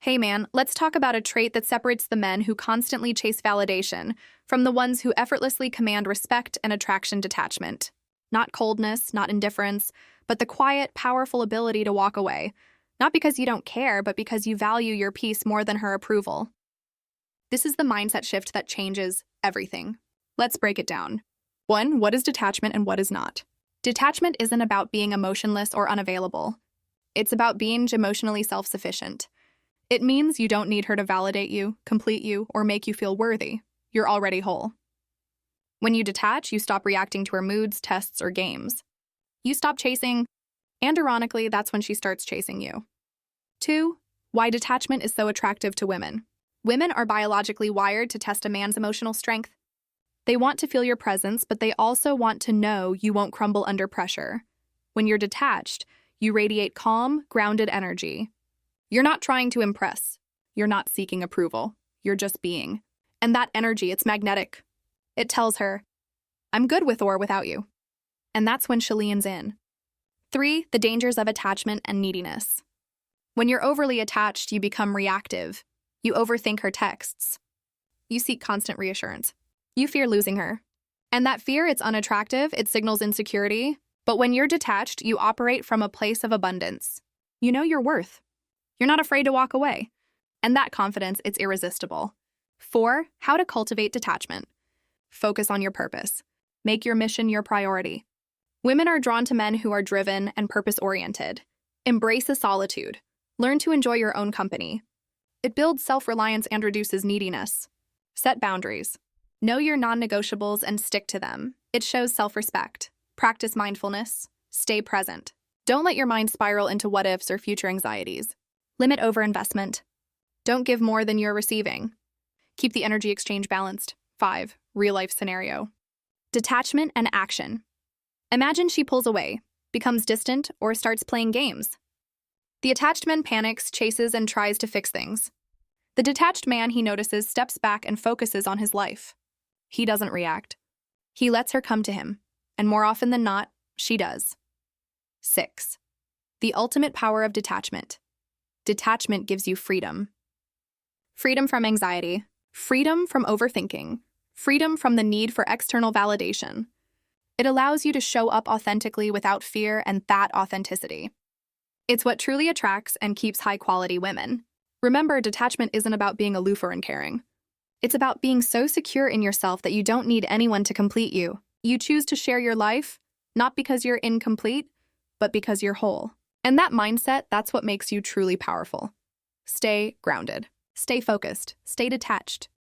Hey man, let's talk about a trait that separates the men who constantly chase validation from the ones who effortlessly command respect and attraction detachment. Not coldness, not indifference, but the quiet, powerful ability to walk away. Not because you don't care, but because you value your peace more than her approval. This is the mindset shift that changes everything. Let's break it down. 1. What is detachment and what is not? Detachment isn't about being emotionless or unavailable. It's about being emotionally self-sufficient. It means you don't need her to validate you, complete you, or make you feel worthy. You're already whole. When you detach, you stop reacting to her moods, tests, or games. You stop chasing, and ironically, that's when she starts chasing you. 2. Why detachment is so attractive to women. Women are biologically wired to test a man's emotional strength. They want to feel your presence, but they also want to know you won't crumble under pressure. When you're detached, you radiate calm, grounded energy. You're not trying to impress. You're not seeking approval. You're just being. And that energy, it's magnetic. It tells her, I'm good with or without you. And that's when she leans in. 3. The dangers of attachment and neediness. When you're overly attached, you become reactive. You overthink her texts. You seek constant reassurance. You fear losing her. And that fear, it's unattractive, it signals insecurity. But when you're detached, you operate from a place of abundance. You know your worth. You're not afraid to walk away. And that confidence, it's irresistible. 4. How to cultivate detachment. Focus on your purpose. Make your mission your priority. Women are drawn to men who are driven and purpose-oriented. Embrace the solitude. Learn to enjoy your own company. It builds self-reliance and reduces neediness. Set boundaries. Know your non-negotiables and stick to them. It shows self-respect. Practice mindfulness. Stay present. Don't let your mind spiral into what-ifs or future anxieties. Limit overinvestment. Don't give more than you're receiving. Keep the energy exchange balanced. 5. Real-life scenario. Detachment and action. Imagine she pulls away, becomes distant, or starts playing games. The attached man panics, chases, and tries to fix things. The detached man, he notices, steps back and focuses on his life. He doesn't react. He lets her come to him, and more often than not, she does. 6. The ultimate power of detachment. Detachment gives you freedom. Freedom from anxiety. Freedom from overthinking. Freedom from the need for external validation. It allows you to show up authentically without fear and that authenticity. It's what truly attracts and keeps high-quality women. Remember, detachment isn't about being aloof or uncaring. It's about being so secure in yourself that you don't need anyone to complete you. You choose to share your life, not because you're incomplete, but because you're whole. And that mindset, that's what makes you truly powerful. Stay grounded. Stay focused. Stay detached.